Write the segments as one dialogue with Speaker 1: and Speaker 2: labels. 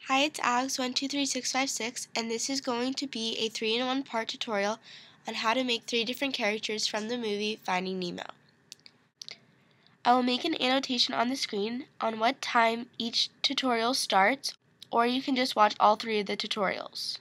Speaker 1: Hi, it's Alex123656, and this is going to be a 3-in-1 part tutorial on how to make 3 different characters from the movie Finding Nemo. I will make an annotation on the screen on what time each tutorial starts, or you can just watch all 3 of the tutorials.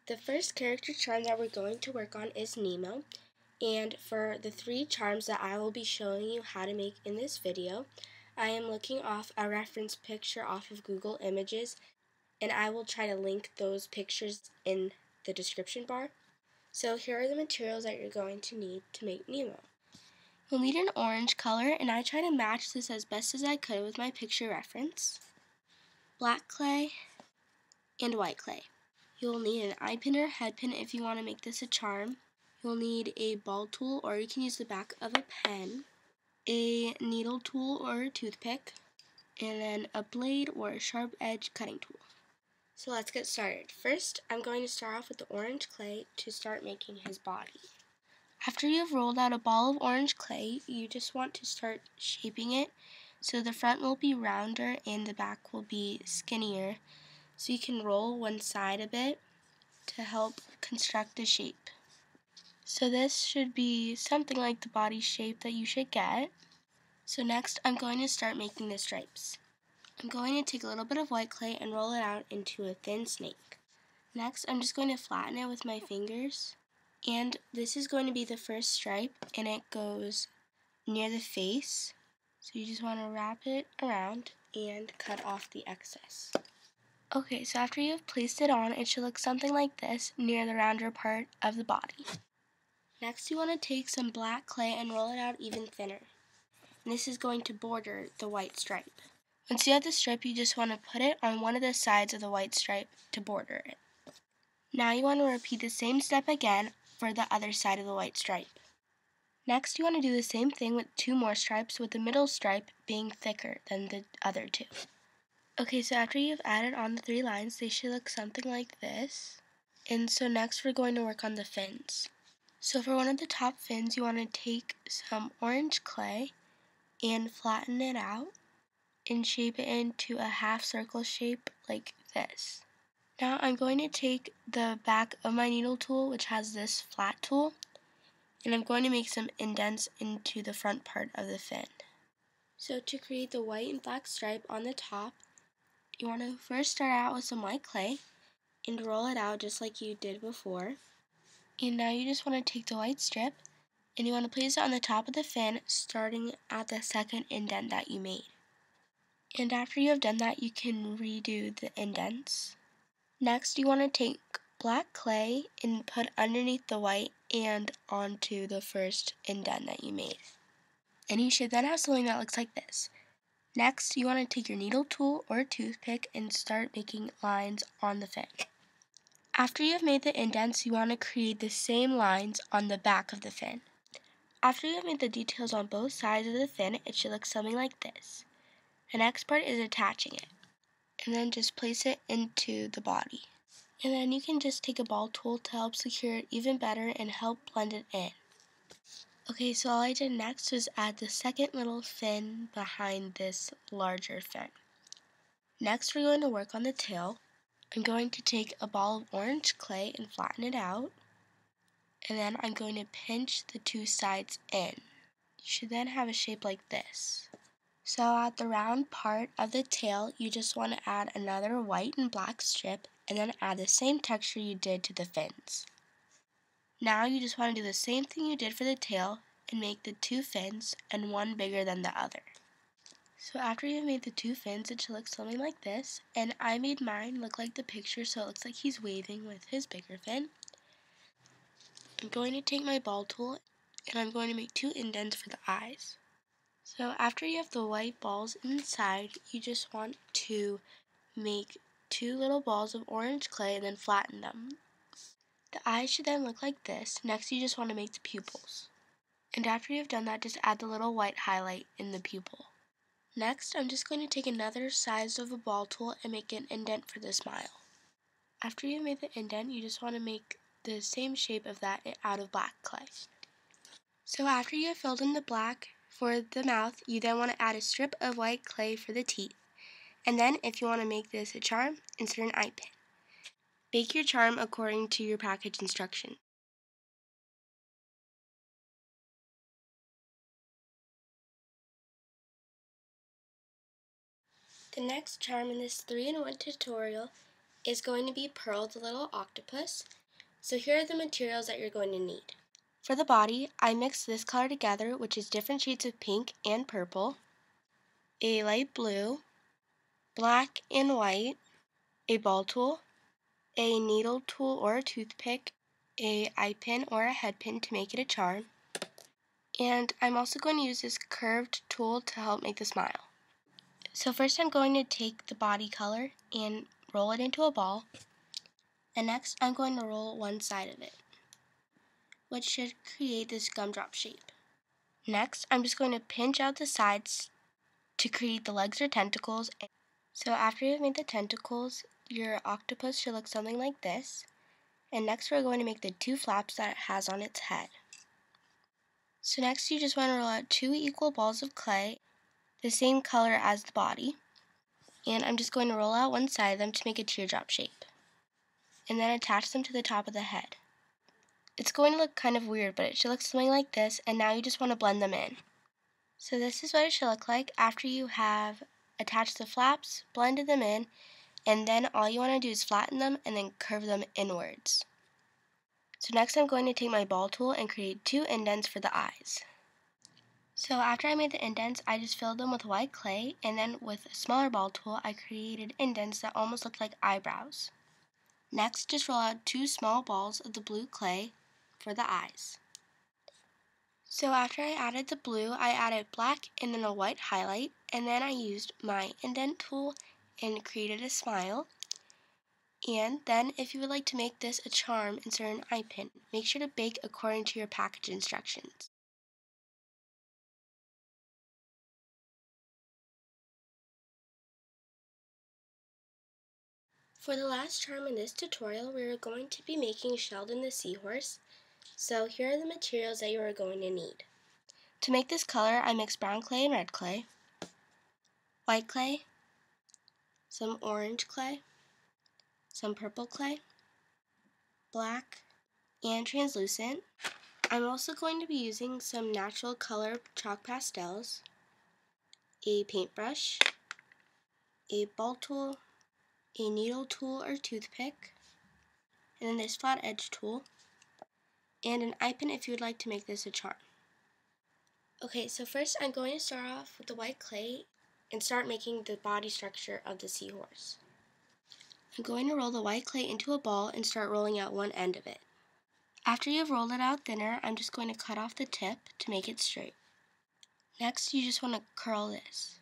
Speaker 1: The first character charm that we're going to work on is Nemo, and for the 3 charms that I will be showing you how to make in this video, I am looking off a reference picture off of Google Images, and I will try to link those pictures in the description bar. So here are the materials that you're going to need to make Nemo. You'll need an orange color, and I try to match this as best as I could with my picture reference, black clay, and white clay. You'll need an eye pin or head pin if you want to make this a charm. You'll need a ball tool, or you can use the back of a pen, a needle tool or a toothpick, and then a blade or a sharp edge cutting tool. So let's get started. First, I'm going to start off with the orange clay to start making his body. After you have rolled out a ball of orange clay, you just want to start shaping it so the front will be rounder and the back will be skinnier. So you can roll one side a bit to help construct the shape. So this should be something like the body shape that you should get. So next, I'm going to start making the stripes. I'm going to take a little bit of white clay and roll it out into a thin snake. Next, I'm just going to flatten it with my fingers. And this is going to be the first stripe, and it goes near the face. So you just want to wrap it around and cut off the excess. Okay, so after you have placed it on, it should look something like this near the rounder part of the body. Next, you want to take some black clay and roll it out even thinner. And this is going to border the white stripe. Once you have the stripe, you just want to put it on one of the sides of the white stripe to border it. Now you want to repeat the same step again for the other side of the white stripe. Next, you want to do the same thing with 2 more stripes, with the middle stripe being thicker than the other 2. Okay, so after you've added on the 3 lines, they should look something like this. And so next we're going to work on the fins. So for one of the top fins, you want to take some orange clay and flatten it out and shape it into a half circle shape like this. Now I'm going to take the back of my needle tool, which has this flat tool, and I'm going to make some indents into the front part of the fin. So to create the white and black stripe on the top, you want to first start out with some white clay and roll it out just like you did before. And now you just want to take the white strip and you want to place it on the top of the fin, starting at the second indent that you made. And after you have done that, you can redo the indents. Next, you want to take black clay and put underneath the white and onto the first indent that you made. And you should then have something that looks like this. Next, you want to take your needle tool or toothpick and start making lines on the fin. After you have made the indents, you want to create the same lines on the back of the fin. After you have made the details on both sides of the fin, it should look something like this. The next part is attaching it, and then just place it into the body. And then you can just take a ball tool to help secure it even better and help blend it in. Okay, so all I did next was add the second little fin behind this larger fin. Next, we're going to work on the tail. I'm going to take a ball of orange clay and flatten it out. And then I'm going to pinch the 2 sides in. You should then have a shape like this. So at the round part of the tail, you just want to add another white and black strip and then add the same texture you did to the fins. Now you just want to do the same thing you did for the tail and make the 2 fins and one bigger than the other. So after you've made the 2 fins, it should look something like this, and I made mine look like the picture so it looks like he's waving with his bigger fin. I'm going to take my ball tool and I'm going to make 2 indents for the eyes. So after you have the white balls inside, you just want to make 2 little balls of orange clay and then flatten them. The eyes should then look like this. Next, you just want to make the pupils. And after you have done that, just add the little white highlight in the pupil. Next, I'm just going to take another size of a ball tool and make an indent for the smile. After you've made the indent, you just want to make the same shape of that out of black clay. So after you have filled in the black for the mouth, you then want to add a strip of white clay for the teeth. And then if you want to make this a charm, insert an eye pin. Bake your charm according to your package instructions. The next charm in this 3-in-1 tutorial is going to be Pearl the Little Octopus. So here are the materials that you're going to need. For the body, I mixed this color together, which is different shades of pink and purple, a light blue, black and white, a ball tool, a needle tool or a toothpick, a eye pin or a head pin to make it a charm, and I'm also going to use this curved tool to help make the smile. So first I'm going to take the body color and roll it into a ball, and next I'm going to roll one side of it, which should create this gumdrop shape. Next, I'm just going to pinch out the sides to create the legs or tentacles. So after you've made the tentacles, your octopus should look something like this. And next we're going to make the 2 flaps that it has on its head. So next you just want to roll out 2 equal balls of clay, the same color as the body. And I'm just going to roll out one side of them to make a teardrop shape. And then attach them to the top of the head. It's going to look kind of weird, but it should look something like this, and now you just want to blend them in. So this is what it should look like after you have attached the flaps, blended them in, and then all you want to do is flatten them and then curve them inwards. So next I'm going to take my ball tool and create 2 indents for the eyes. So after I made the indents, I just filled them with white clay, and then with a smaller ball tool I created indents that almost look like eyebrows. Next, just roll out 2 small balls of the blue clay for the eyes. So after I added the blue, I added black and then a white highlight, and then I used my indent tool and created a smile. And then if you would like to make this a charm, insert an eye pin. Make sure to bake according to your package instructions. For the last charm in this tutorial, we are going to be making Sheldon the seahorse. So here are the materials that you are going to need. To make this color, I mixed brown clay and red clay, white clay, some orange clay, some purple clay, black, and translucent. I'm also going to be using some natural color chalk pastels, a paintbrush, a ball tool, a needle tool or toothpick, and then this flat edge tool, and an eye pin if you would like to make this a charm. Okay, so first I'm going to start off with the white clay and start making the body structure of the seahorse. I'm going to roll the white clay into a ball and start rolling out one end of it. After you've rolled it out thinner, I'm just going to cut off the tip to make it straight. Next, you just want to curl this.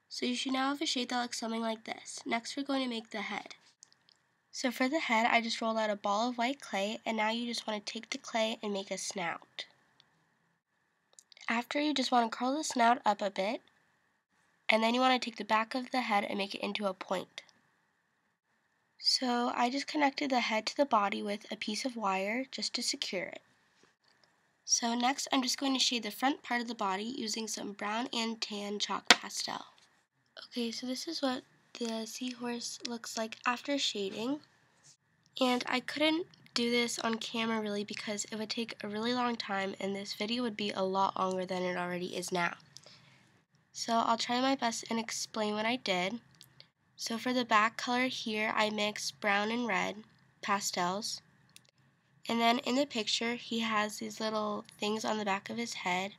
Speaker 1: So you should now have a shape that looks something like this. Next, we're going to make the head. So for the head, I just rolled out a ball of white clay, and now you just want to take the clay and make a snout. After, you just want to curl the snout up a bit, and then you want to take the back of the head and make it into a point. So I just connected the head to the body with a piece of wire just to secure it. So next I'm just going to shade the front part of the body using some brown and tan chalk pastel. Okay, so this is what the seahorse looks like after shading. And I couldn't do this on camera really because it would take a really long time and this video would be a lot longer than it already is now. So I'll try my best and explain what I did. So for the back color here, I mixed brown and red pastels. And then in the picture, he has these little things on the back of his head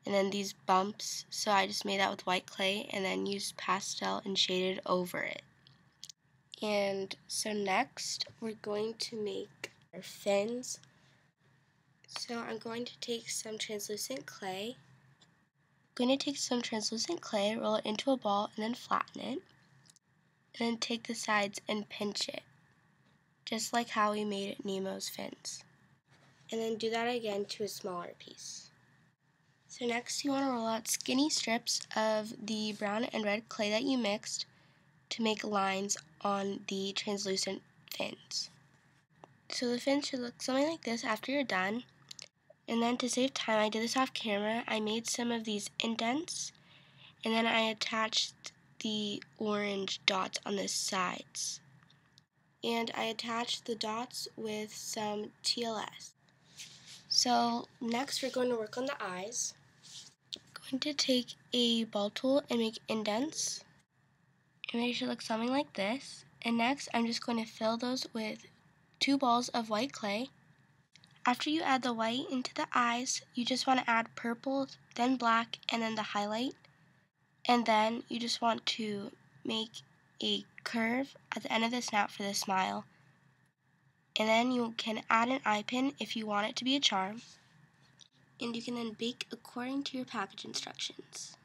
Speaker 1: and then these bumps. So I just made that with white clay and then used pastel and shaded over it. And so next, we're going to make our fins. So I'm going to take some translucent clay. I'm going to take some translucent clay, roll it into a ball, and then flatten it. And then take the sides and pinch it, just like how we made Nemo's fins. And then do that again to a smaller piece. So next you want to roll out skinny strips of the brown and red clay that you mixed to make lines on the translucent fins. So the fins should look something like this after you're done. And then to save time, I did this off camera. I made some of these indents, and then I attached the orange dots on the sides. And I attached the dots with some TLS. So next we're going to work on the eyes. I'm going to take a ball tool and make indents. And they should look something like this. And next I'm just going to fill those with 2 balls of white clay. After you add the white into the eyes, you just want to add purple, then black, and then the highlight. And then you just want to make a curve at the end of the snout for the smile. And then you can add an eye pin if you want it to be a charm. And you can then bake according to your package instructions.